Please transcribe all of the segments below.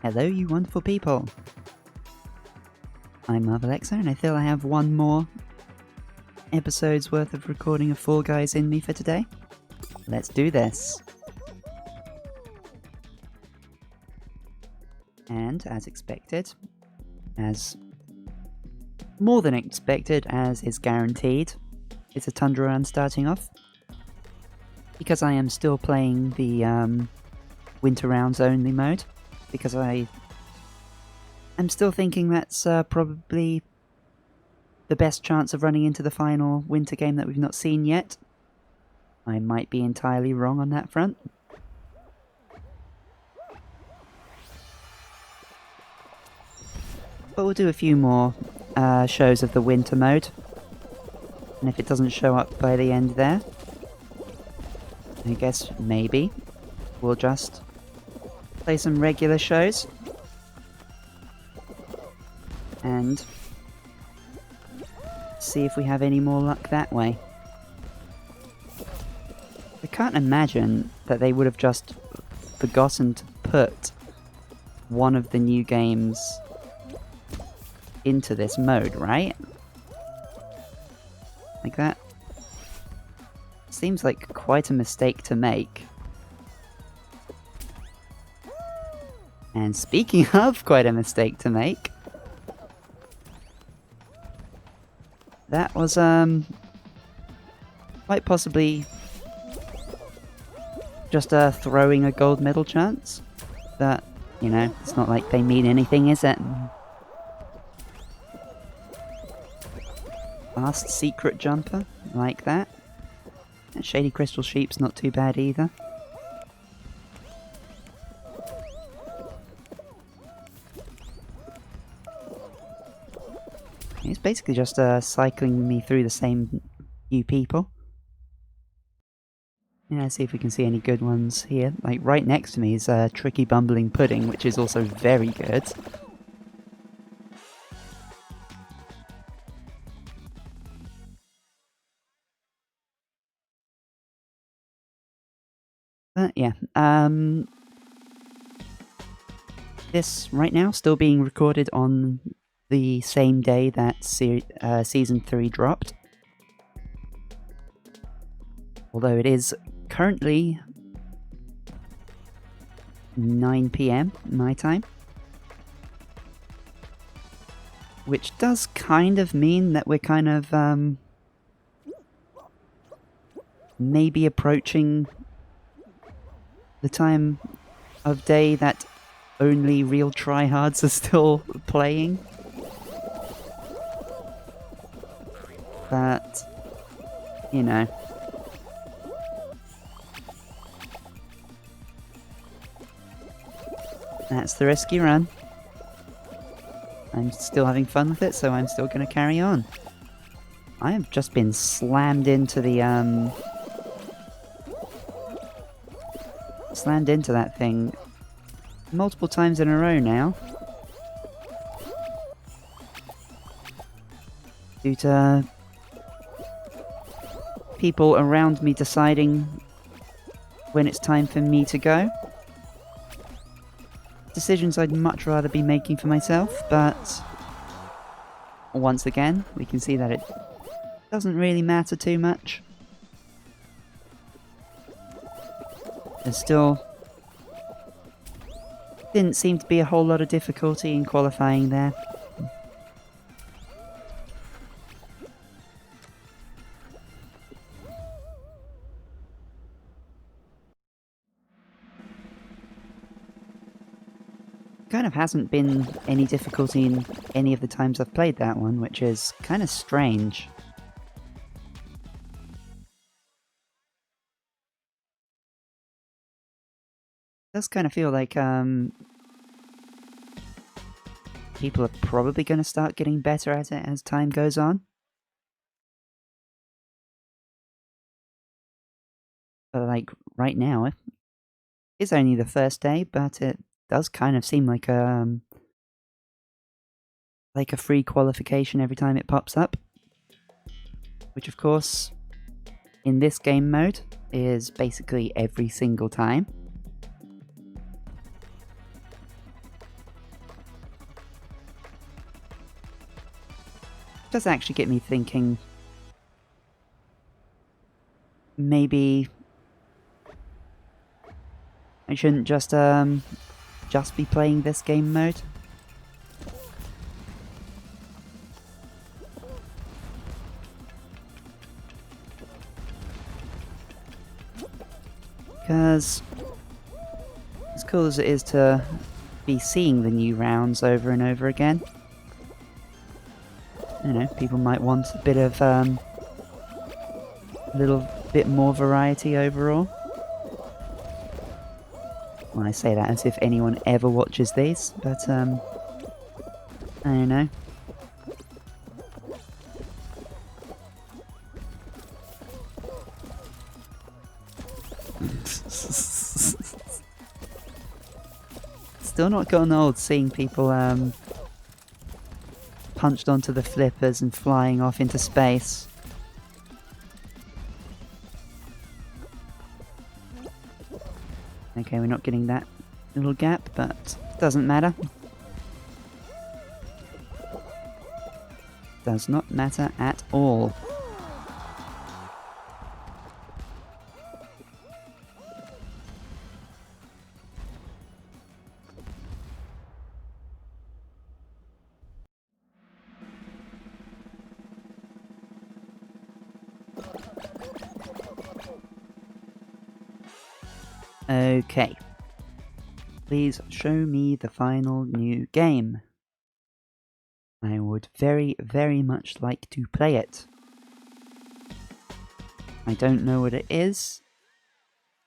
Hello, you wonderful people. I'm Marvelexa, and I feel I have one more episode's worth of recording of Fall Guys in me for today. Let's do this. And, as expected, as more than expected, as is guaranteed, it's a Tundra run starting off. Because I am still playing the winter rounds only mode, because I'm still thinking that's probably the best chance of running into the final winter game that we've not seen yet. I might be entirely wrong on that front. But we'll do a few more shows of the winter mode. And if it doesn't show up by the end there, I guess maybe we'll just play some regular shows. And see if we have any more luck that way. I can't imagine that they would have just forgotten to put one of the new games into this mode, right? Like that seems like quite a mistake to make. And speaking of quite a mistake to make, that was quite possibly just throwing a gold medal chance. But, you know, it's not like they mean anything, is it? Fast secret jumper, like that. And Shady Crystal Sheep's not too bad either. It's basically just cycling me through the same few people. Yeah, see if we can see any good ones here. Like, right next to me is Tricky Bumbling Pudding, which is also very good. But yeah, this right now still being recorded on the same day that Season 3 dropped. Although it is currently 9 PM my time. Which does kind of mean that we're kind of maybe approaching the time of day that only real tryhards are still playing. But, you know. That's the risky run. I'm still having fun with it, so I'm still going to carry on. I have just been slammed into the, slammed into that thing multiple times in a row now. Due to people around me deciding when it's time for me to go. Decisions I'd much rather be making for myself, but once again, we can see that it doesn't really matter too much. There still didn't seem to be a whole lot of difficulty in qualifying there. Kind of hasn't been any difficulty in any of the times I've played that one, which is kind of strange. It does kind of feel like people are probably going to start getting better at it as time goes on. But like right now, it's only the first day, but it does kind of seem like a free qualification every time it pops up. Which of course, in this game mode, is basically every single time. does actually get me thinking maybe I shouldn't just be playing this game mode. Because as cool as it is to be seeing the new rounds over and over again, you know, people might want a bit of a little bit more variety overall. Well, I say that as if anyone ever watches these, but I don't know. Still not gotten old seeing people punched onto the flippers and flying off into space. Okay, we're not getting that little gap, but doesn't matter. Does not matter at all. Okay. Please show me the final new game. I would very, very much like to play it. I don't know what it is.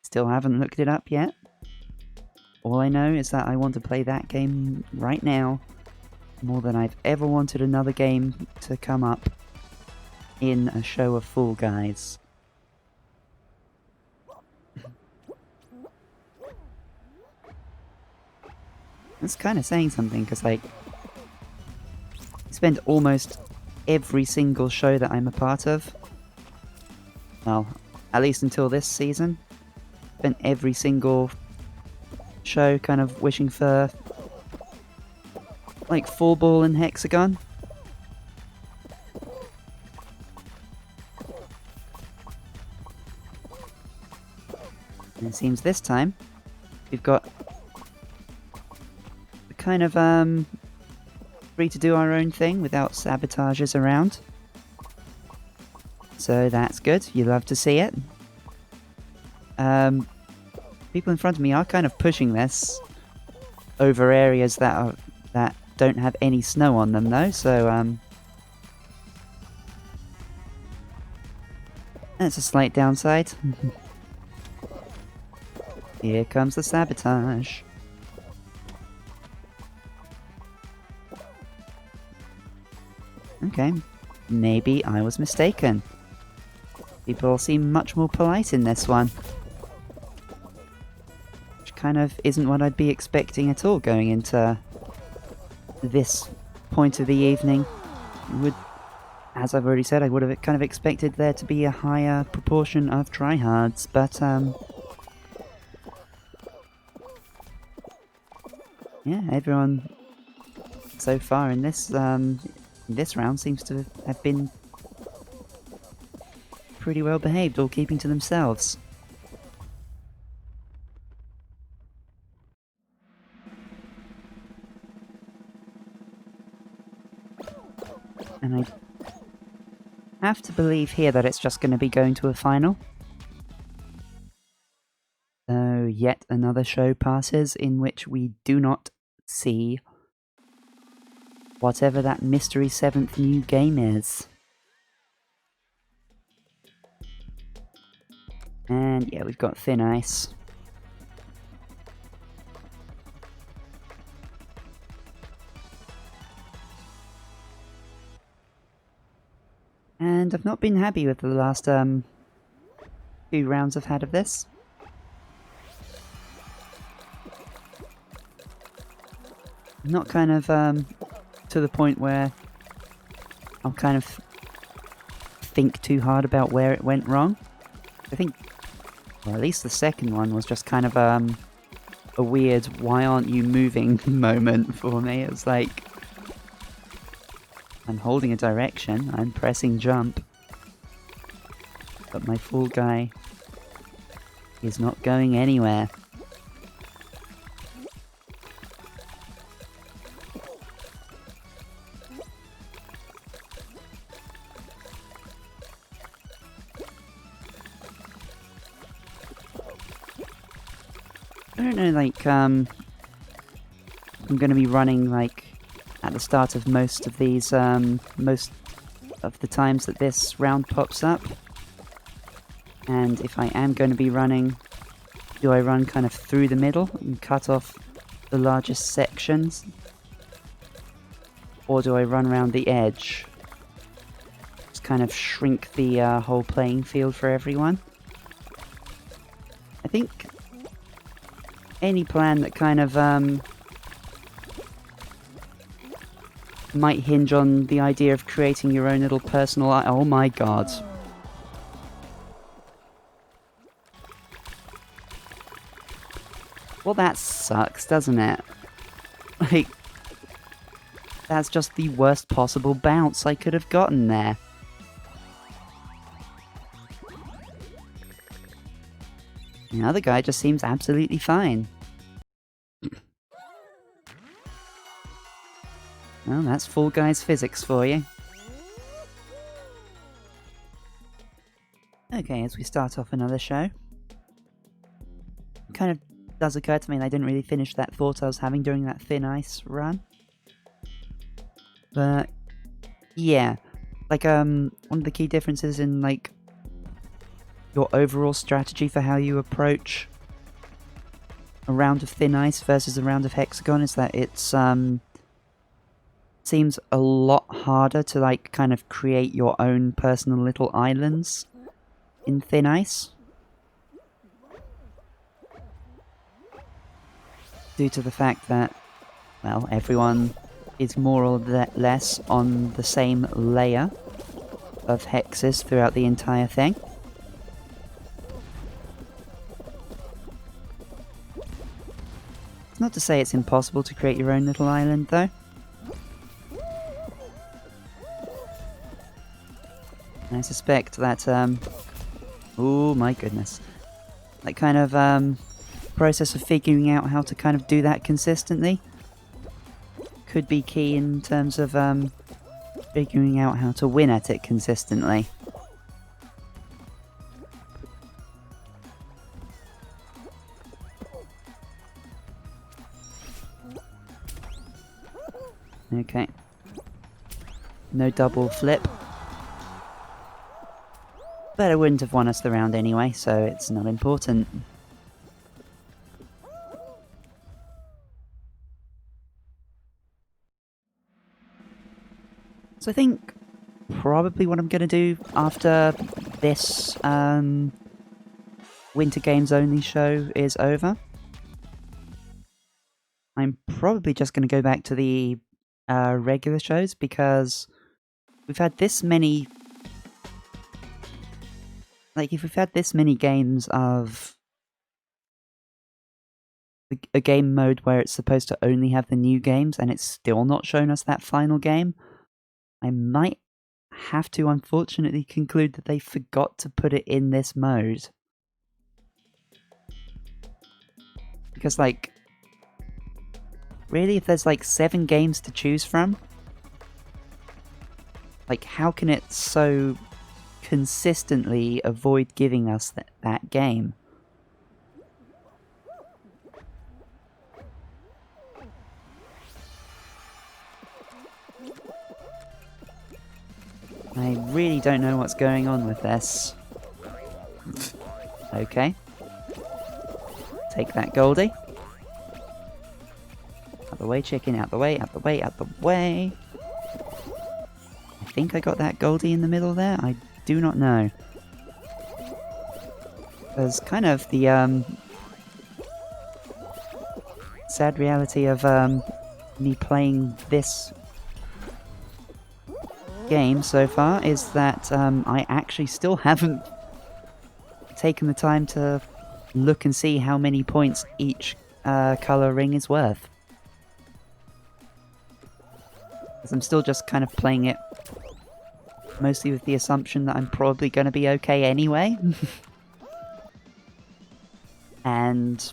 Still haven't looked it up yet. All I know is that I want to play that game right now more than I've ever wanted another game to come up in a show of Fall Guys. That's kind of saying something, because, like, I spend almost every single show that I'm a part of, well, at least until this season, spent every single show kind of wishing for, like, Fall Ball and Hexagon. And it seems this time, we've got kind of free to do our own thing without sabotages around. So that's good. You love to see it. People in front of me are kind of pushing this over areas that don't have any snow on them though, so that's a slight downside. Here comes the sabotage. Okay, maybe I was mistaken. People seem much more polite in this one. Which kind of isn't what I'd be expecting at all going into this point of the evening. As I've already said, I would have kind of expected there to be a higher proportion of tryhards, but yeah, everyone so far in this round seems to have been pretty well behaved, all keeping to themselves. And I have to believe here that it's just going to be going to a final. So yet another show passes in which we do not see whatever that mystery 7th new game is. And yeah, we've got Thin Ice. And I've not been happy with the last few rounds I've had of this. Not kind of to the point where I'll kind of think too hard about where it went wrong. I think, well, at least the second one was just kind of a weird "why aren't you moving" moment for me. It was like, I'm holding a direction, I'm pressing jump. But my Fall Guy is not going anywhere. I don't know, like, I'm going to be running, like, at the start of most of these, most of the times that this round pops up. And if I am going to be running, do I run kind of through the middle and cut off the largest sections? Or do I run around the edge? Just kind of shrink the whole playing field for everyone. I think any plan that kind of might hinge on the idea of creating your own little personal... Oh my god. Well, that sucks, doesn't it? Like, that's just the worst possible bounce I could have gotten there. The other guy just seems absolutely fine. Well, that's Fall Guys physics for you. Okay, as we start off another show. Kind of does occur to me that I didn't really finish that thought I was having during that thin ice run. But yeah, like one of the key differences in like your overall strategy for how you approach a round of thin ice versus a round of hexagon is that it's seems a lot harder to like kind of create your own personal little islands in thin ice. Due to the fact that, well, everyone is more or less on the same layer of hexes throughout the entire thing. It's not to say it's impossible to create your own little island, though. I suspect that, oh my goodness. That kind of, process of figuring out how to kind of do that consistently could be key in terms of figuring out how to win at it consistently. Okay. No double flip. But it wouldn't have won us the round anyway, so it's not important. So I think probably what I'm going to do after this Winter Games Only show is over, I'm probably just going to go back to the regular shows because we've had this many... Like, if we've had this many games of a game mode where it's supposed to only have the new games and it's still not shown us that final game, I might have to unfortunately conclude that they forgot to put it in this mode. Because, like, really, if there's like 7 games to choose from, like, how can it so consistently avoid giving us that game? I really don't know what's going on with this. Okay. Take that, Goldie. Out the way, chicken. Out the way, out the way, out the way. I think I got that Goldie in the middle there. I do not know. There's kind of the sad reality of me playing this game so far is that I actually still haven't taken the time to look and see how many points each colour ring is worth. Because I'm still just kind of playing it mostly with the assumption that I'm probably going to be okay anyway. And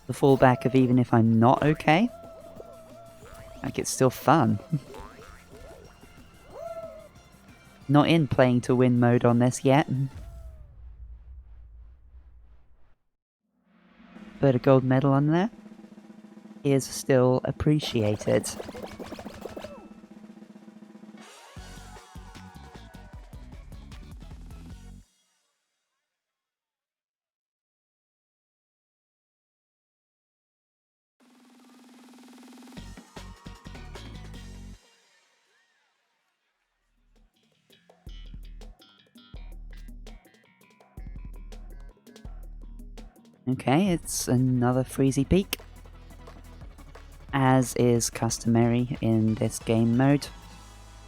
the fallback of even if I'm not okay, like, it's still fun. Not in playing to win mode on this yet. But a gold medal on there is still appreciated. Okay, it's another Freezy Peak. As is customary in this game mode,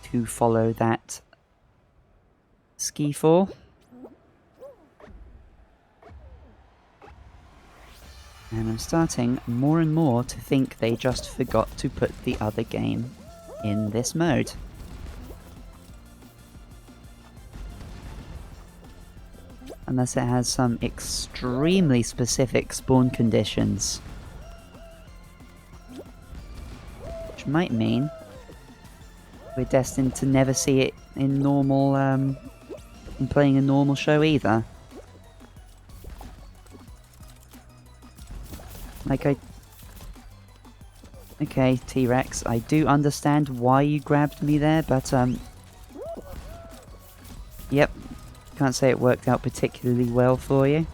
to follow that ski fall. And I'm starting more and more to think they just forgot to put the other game in this mode. Unless it has some extremely specific spawn conditions. Which might mean we're destined to never see it in normal, in playing a normal show either. Like Okay, T-Rex, I do understand why you grabbed me there, but, yep. Can't say it worked out particularly well for you.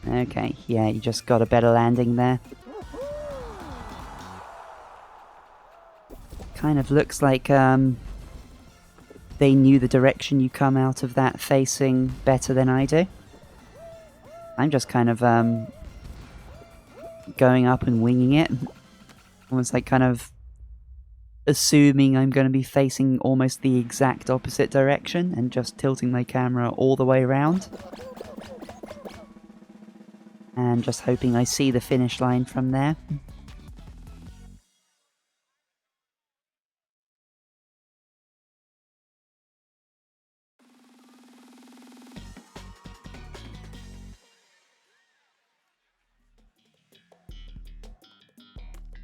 Okay, yeah, you just got a better landing there. Kind of looks like, they knew the direction you come out of that facing better than I do. I'm just kind of, going up and winging it. Almost like kind of assuming I'm going to be facing almost the exact opposite direction and just tilting my camera all the way around. And just hoping I see the finish line from there.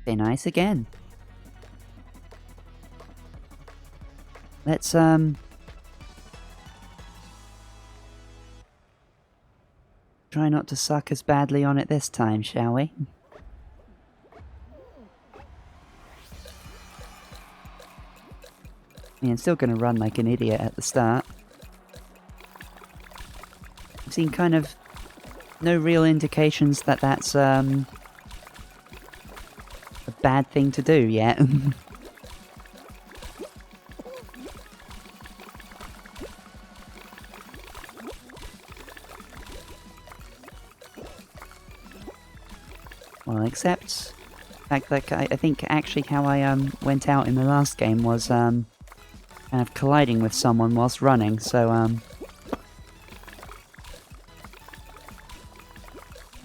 Stay nice again. Let's, try not to suck as badly on it this time, shall we? I mean, I'm still gonna run like an idiot at the start. I've seen kind of no real indications that that's, a bad thing to do yet. Well, except the fact that I think actually how I went out in the last game was kind of colliding with someone whilst running, so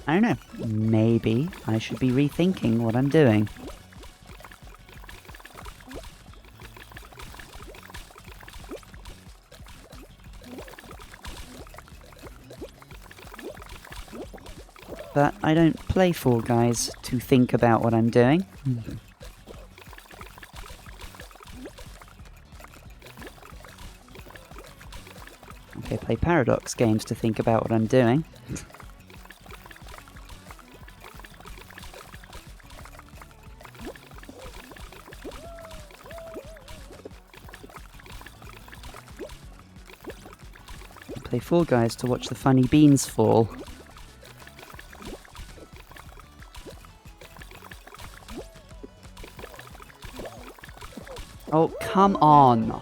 I don't know, maybe I should be rethinking what I'm doing. But I don't play Fall Guys to think about what I'm doing. Okay, play Paradox games to think about what I'm doing. Play Fall Guys to watch the funny beans fall. Oh, come on!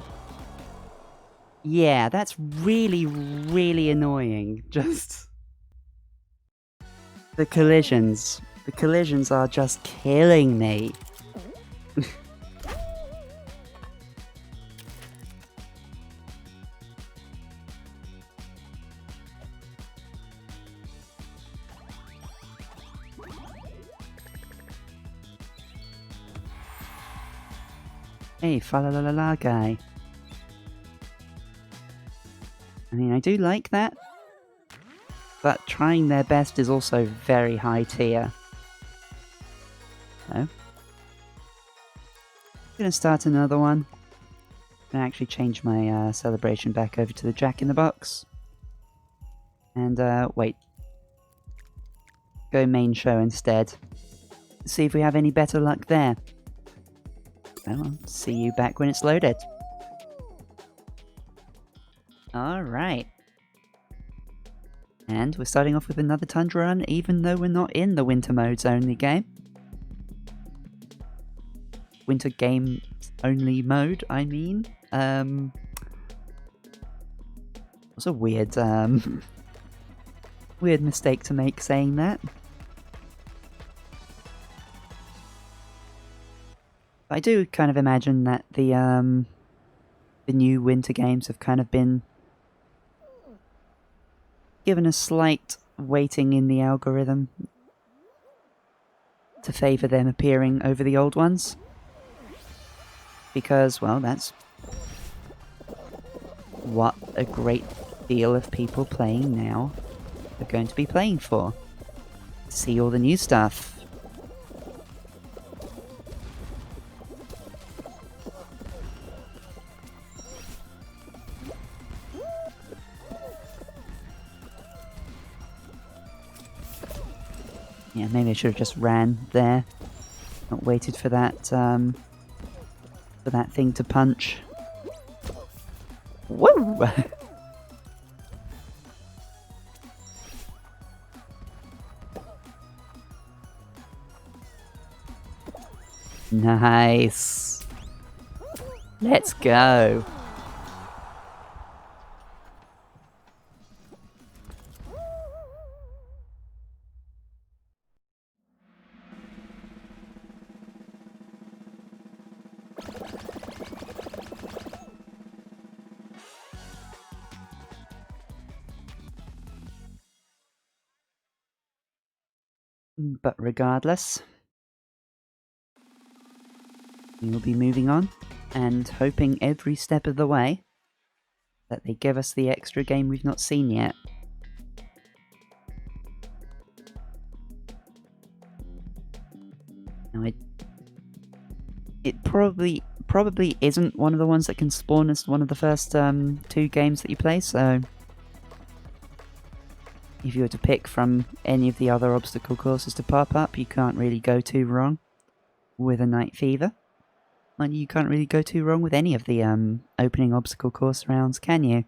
Yeah, that's really, really annoying. Just... The collisions. The collisions are just killing me. Hey, fa la la la la guy. I mean, I do like that, but trying their best is also very high tier. So, I'm gonna start another one. I'm gonna actually change my celebration back over to the Jack in the Box. And, wait. Go main show instead. See if we have any better luck there. Well, I'll see you back when it's loaded. Alright. And we're starting off with another Tundra run, even though we're not in the Winter Modes only game. Winter Games only mode, I mean. It's a weird, weird mistake to make saying that. I do kind of imagine that the new winter games have kind of been given a slight weighting in the algorithm to favour them appearing over the old ones. Because, well, that's what a great deal of people playing now are going to be playing for. See all the new stuff. Yeah, maybe I should have just ran there. Not waited for that thing to punch. Woo! Nice. Let's go. But regardless, we will be moving on and hoping every step of the way that they give us the extra game we've not seen yet. Now, it probably isn't one of the ones that can spawn as one of the first 2 games that you play, so if you were to pick from any of the other obstacle courses to pop up, you can't really go too wrong with a Night Fever. And you can't really go too wrong with any of the opening obstacle course rounds, can you?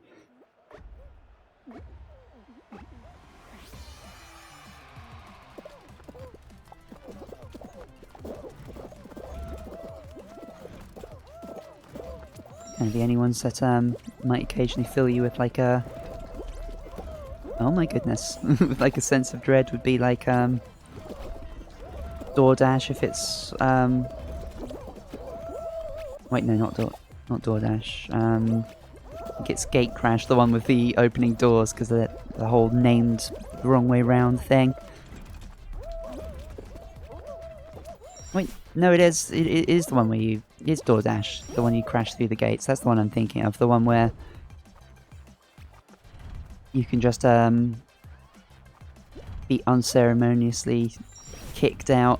Kind of the only ones that might occasionally fill you with like a... Oh my goodness. Like a sense of dread would be like DoorDash if it's... Wait, no, not DoorDash. I think it's Gatecrash, the one with the opening doors, because of the whole named the wrong way round thing. Wait, no, it is the one where you... It's DoorDash, the one you crash through the gates. That's the one I'm thinking of. The one where you can just be unceremoniously kicked out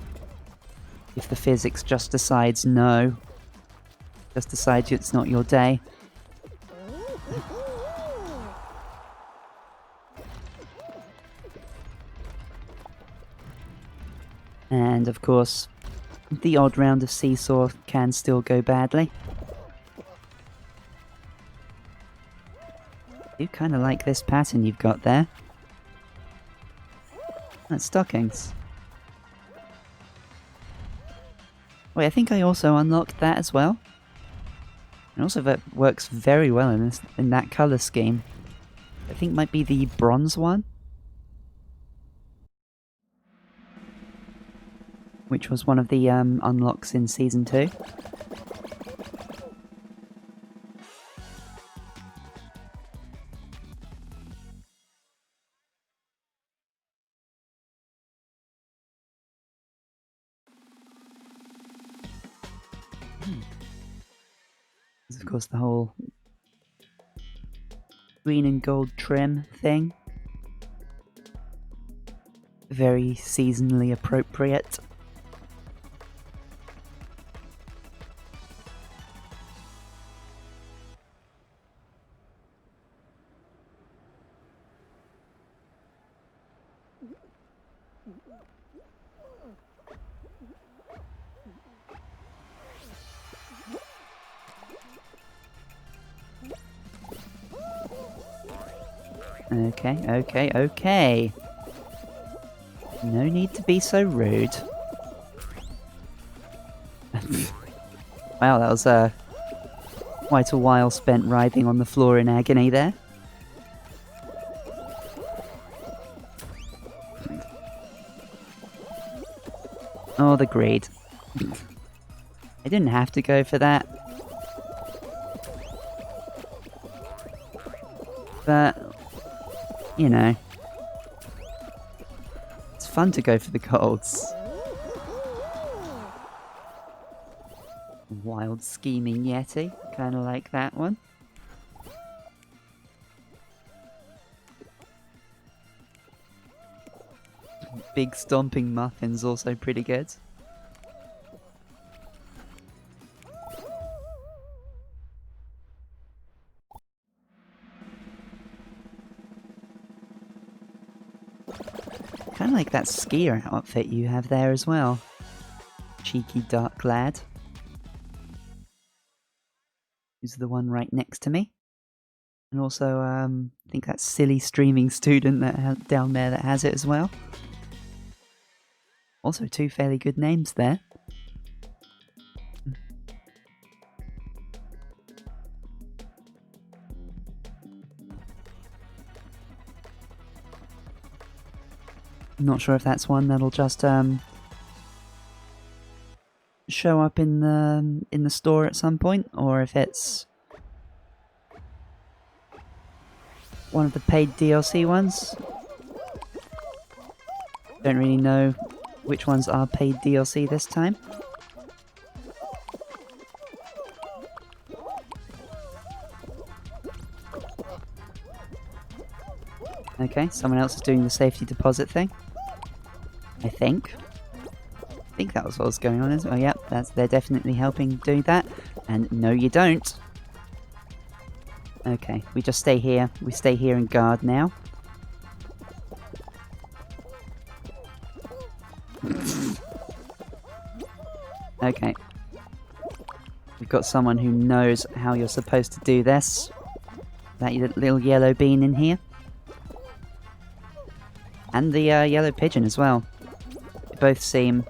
if the physics just decides no. Just decides it's not your day. And of course, the odd round of Seesaw can still go badly. I do kind of like this pattern you've got there. That's stockings. Wait, I think I also unlocked that as well. And also that works very well in that colour scheme. I think might be the bronze one. Which was one of the unlocks in Season 2. of course, the whole green and gold trim thing. Very seasonally appropriate. Okay. No need to be so rude. Wow, that was quite a while spent writhing on the floor in agony there. Oh, the greed. I didn't have to go for that. But, you know, it's fun to go for the golds. Wild scheming Yeti, kind of like that one. Big stomping muffin's also pretty good. Kind of like that skier outfit you have there as well. Cheeky dark lad. Who's the one right next to me. And also, I think that silly streaming student that down there that has it as well. Also, two fairly good names there. I'm not sure if that's one that'll just show up in the store at some point, or if it's one of the paid DLC ones. Don't really know which ones are paid DLC this time. Okay, someone else is doing the safety deposit thing. I think that was what was going on. Oh, yep, they're definitely helping do that. And no, you don't. Okay, we just stay here. We stay here and guard now. Okay. We've got someone who knows how you're supposed to do this. That little yellow bean in here. And the yellow pigeon as well. They both seem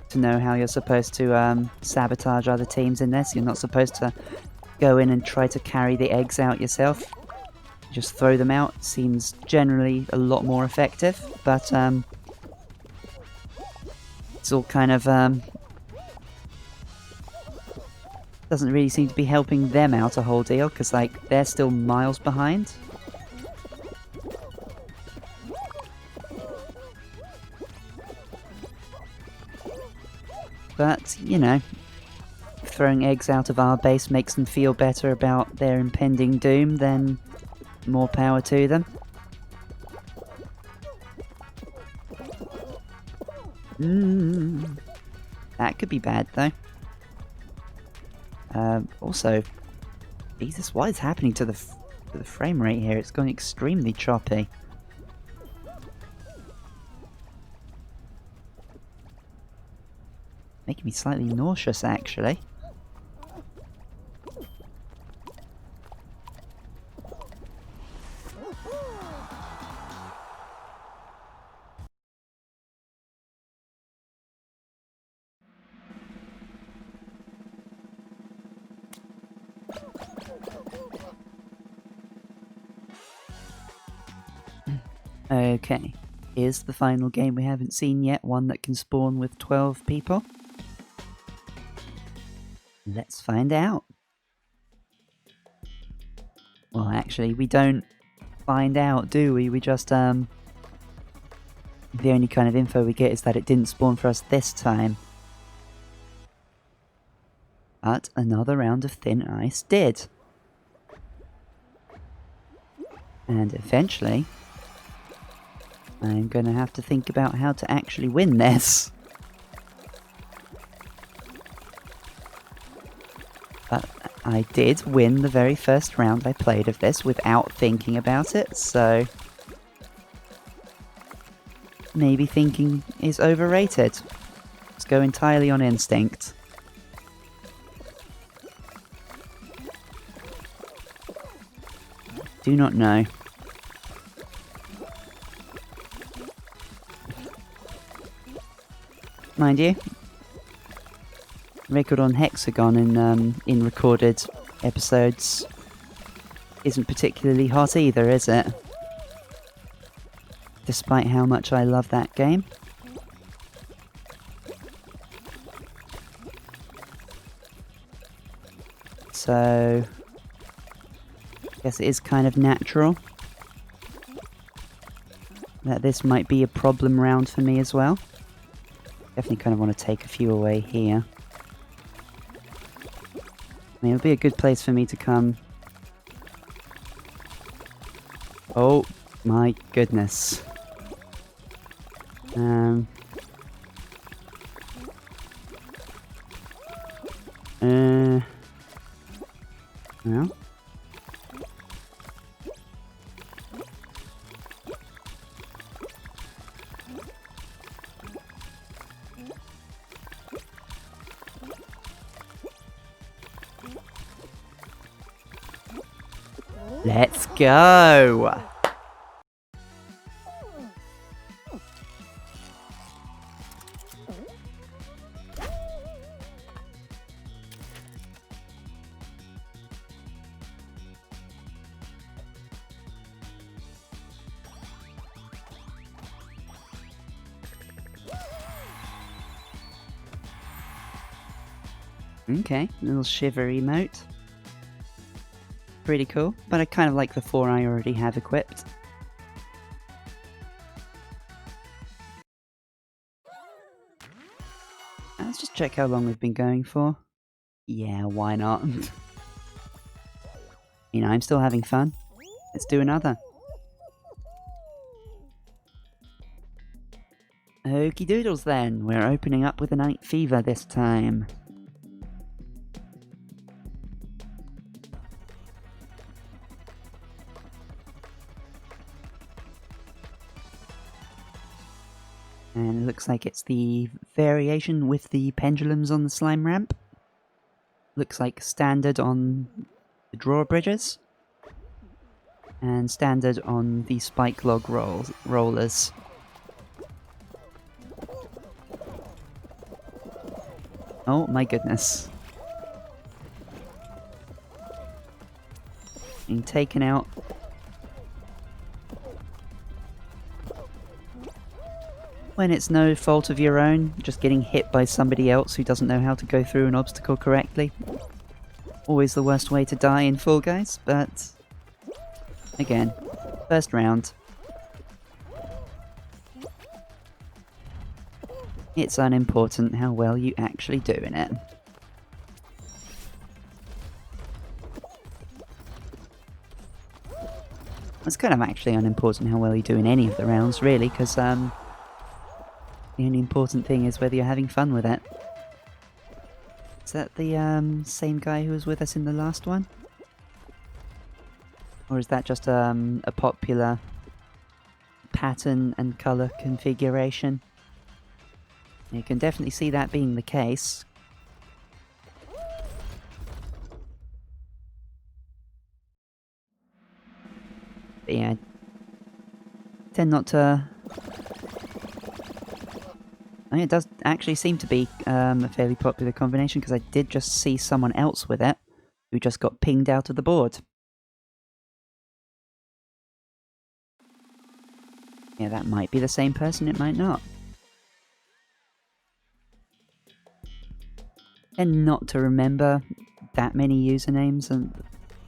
to know how you're supposed to sabotage other teams in this. You're not supposed to go in and try to carry the eggs out yourself. Just throw them out. Seems generally a lot more effective, but it's all kind of doesn't really seem to be helping them out a whole deal, because like they're still miles behind. But, you know, throwing eggs out of our base makes them feel better about their impending doom, then more power to them. That could be bad, though. Also, Jesus, what is happening to the frame rate here? It's going extremely choppy. Making me slightly nauseous, actually. Okay, here's the final game we haven't seen yet, one that can spawn with 12 people. Let's find out. Well, actually, we don't find out, do we? We just, the only kind of info we get is that it didn't spawn for us this time. But another round of thin ice did. And eventually, I'm going to have to think about how to actually win this. But I did win the very first round I played of this without thinking about it, so maybe thinking is overrated. Let's go entirely on instinct. Do not know. Mind you, record on hexagon in recorded episodes isn't particularly hot either, is it? Despite how much I love that game. So I guess it is kind of natural that this might be a problem round for me as well. Definitely kind of want to take a few away here. I mean, it'll be a good place for me to come. Oh my goodness. Well. Let's go! Okay, little shiver emote. Pretty cool, but I kind of like the 4 I already have equipped. Let's just check how long we've been going for. Yeah, why not? You know, I'm still having fun. Let's do another. Okie doodles then, we're opening up with a Night Fever this time. And it looks like it's the variation with the pendulums on the slime ramp. Looks like standard on the drawbridges. And standard on the spike log rollers. Oh my goodness. Being taken out. When it's no fault of your own, just getting hit by somebody else who doesn't know how to go through an obstacle correctly. Always the worst way to die in Fall Guys, but again, first round. It's unimportant how well you actually do in it. It's kind of actually unimportant how well you do in any of the rounds, really, because the only important thing is whether you're having fun with it. Is that the same guy who was with us in the last one? Or is that just a popular pattern and colour configuration? You can definitely see that being the case. But yeah, I tend not to... I mean, it does actually seem to be a fairly popular combination, because I did just see someone else with it who just got pinged out of the board. Yeah, that might be the same person, it might not. And not to remember that many usernames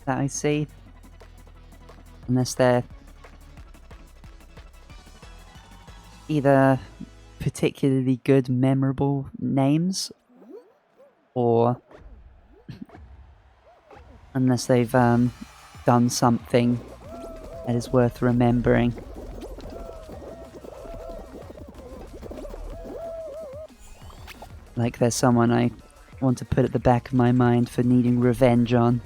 that I see. Unless they're either particularly good, memorable names, or Unless they've done something that is worth remembering. Like there's someone I want to put at the back of my mind for needing revenge on.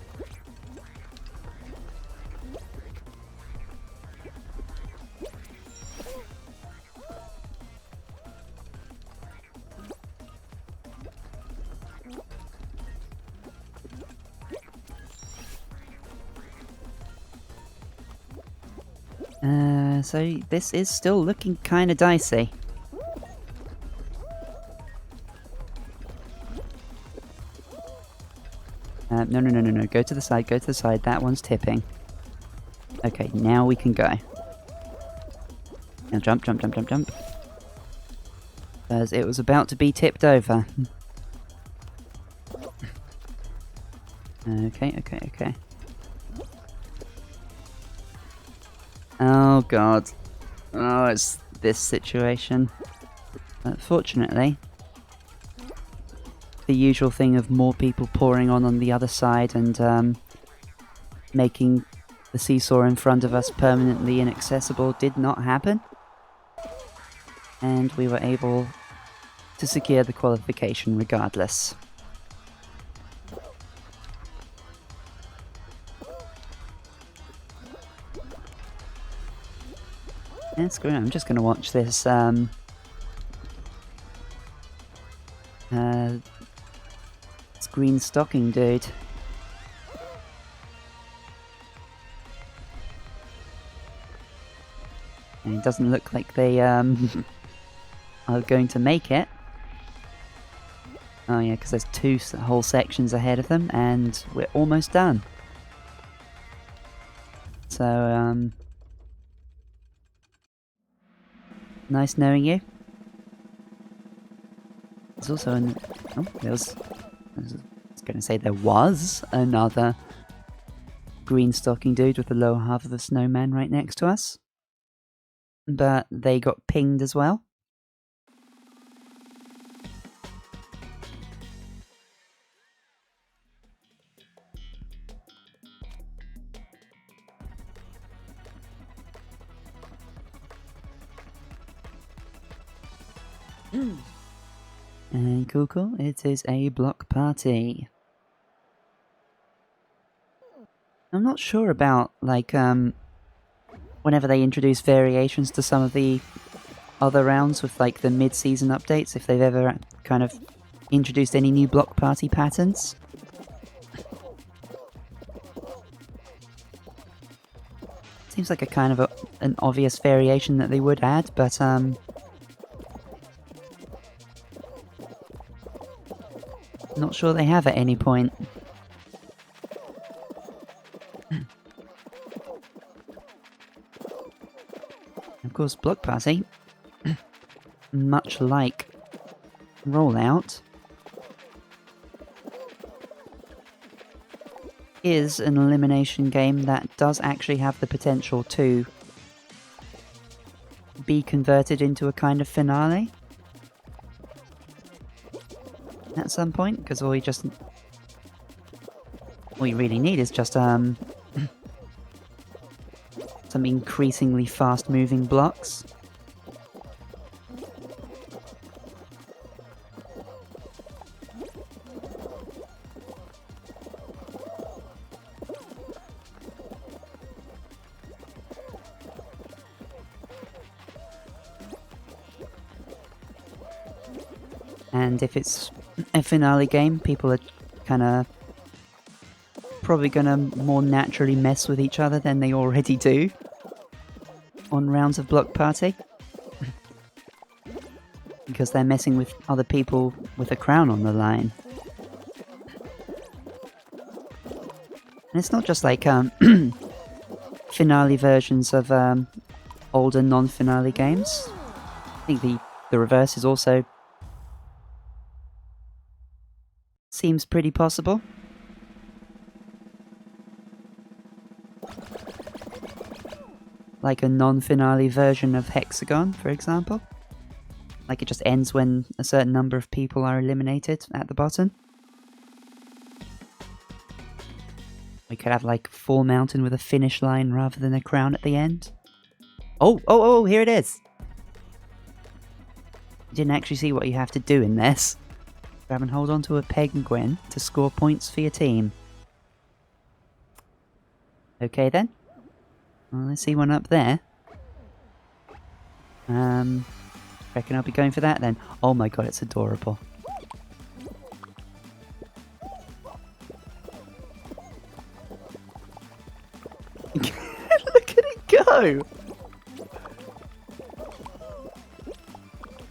So this is still looking kinda dicey. No, go to the side, that one's tipping. Okay, now we can go. Now jump. As it was about to be tipped over. Okay. Oh god. Oh, it's this situation. Fortunately, the usual thing of more people pouring on the other side and making the seesaw in front of us permanently inaccessible did not happen. And we were able to secure the qualification regardless. Yeah, screw it, I'm just going to watch this green stocking dude. And it doesn't look like they are going to make it. Oh yeah, because there's two whole sections ahead of them, and we're almost done. So, nice knowing you. There's also an... Oh, I was going to say there was another green stocking dude with the lower half of the snowman right next to us. But they got pinged as well. And cool, it is a block party. I'm not sure about, like, whenever they introduce variations to some of the other rounds with, like, the mid-season updates, if they've ever kind of introduced any new block party patterns. Seems like a kind of an obvious variation that they would add, but, not sure they have at any point. Of course, Block Party, much like Rollout, is an elimination game that does actually have the potential to be converted into a kind of finale at some point, because all you really need is just some increasingly fast-moving blocks. And if it's a finale game, people are kind of probably gonna more naturally mess with each other than they already do on rounds of Block Party. Because they're messing with other people with a crown on the line. And it's not just like finale versions of older non-finale games. I think the reverse is also seems pretty possible. Like a non-finale version of Hexagon, for example. Like it just ends when a certain number of people are eliminated at the bottom. could have like full mountain with a finish line rather than a crown at the end. Oh, here it is. You didn't actually see what you have to do in this. Grab and hold on to a Pegwin to score points for your team. Okay then. Well, let's see one up there. Reckon I'll be going for that then. Oh my god, it's adorable. Look at it go!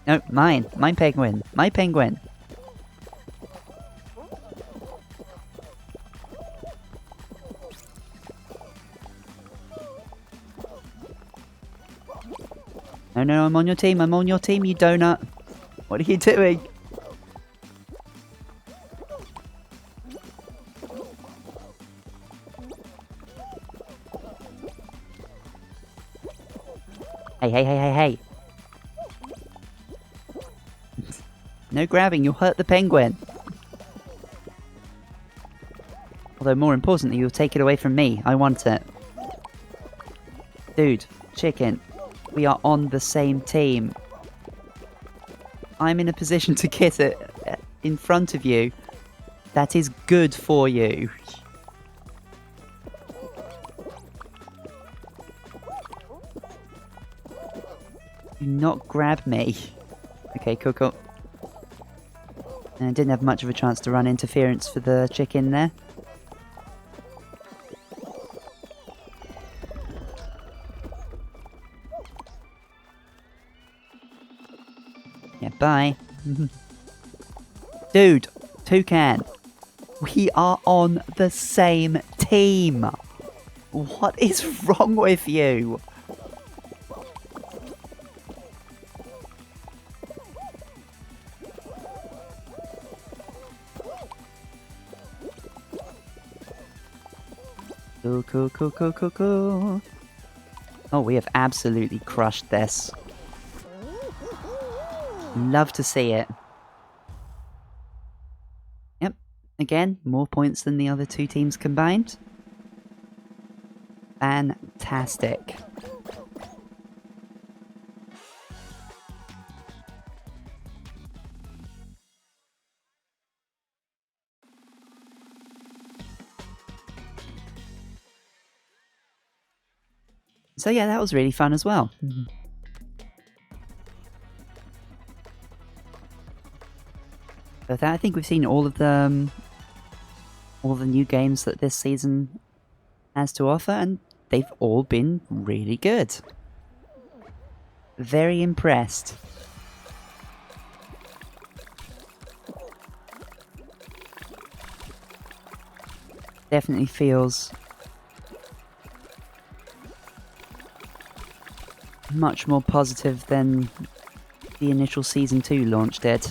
No, mine. My penguin. My penguin. No, I'm on your team. I'm on your team, you donut. What are you doing? Hey. No grabbing, you'll hurt the penguin. Although more importantly, you'll take it away from me. I want it. Dude, chicken. We are on the same team. I'm in a position to get it in front of you. That is good for you. Do not grab me. Okay, cool. And I didn't have much of a chance to run interference for the chicken there. Yeah, bye. Dude, Toucan. We are on the same team. What is wrong with you? Cool. Oh, we have absolutely crushed this. Love to see it. Yep, again, more points than the other two teams combined. Fantastic. So yeah, that was really fun as well. With that, I think we've seen all the new games that this season has to offer, and they've all been really good. Very impressed. Definitely feels much more positive than the initial Season 2 launch did.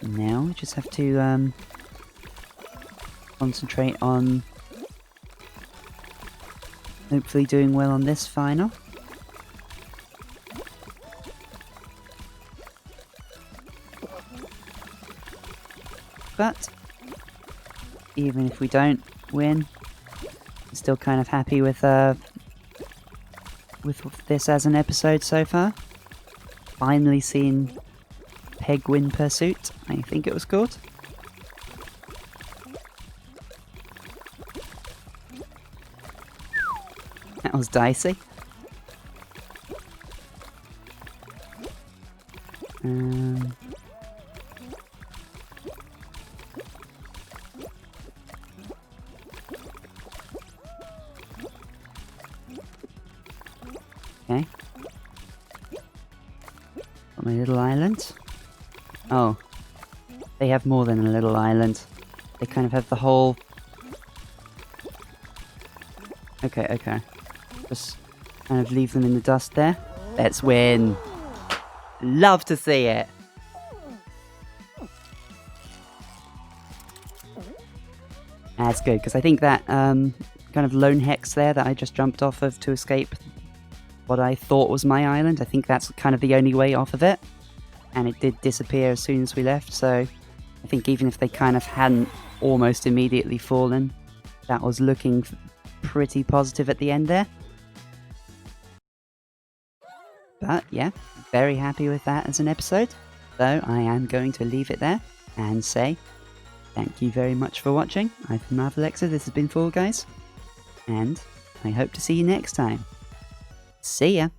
Now we just have to concentrate on hopefully doing well on this final. But even if we don't win, I'm still kind of happy with this as an episode so far. Finally seen Pegwin Pursuit, I think it was called. That was dicey. Okay. Got my little island. Oh. They have more than a little island. They kind of have the whole... Okay. Just kind of leave them in the dust there. Let's win. Love to see it. That's good, because I think that kind of lone hex there that I just jumped off of to escape what I thought was my island. I think that's kind of the only way off of it. And it did disappear as soon as we left, so I think even if they kind of hadn't almost immediately fallen, that was looking pretty positive at the end there. But yeah, very happy with that as an episode. So I am going to leave it there and say thank you very much for watching. I've been Marvelexa, this has been Fall Guys, and I hope to see you next time. See ya!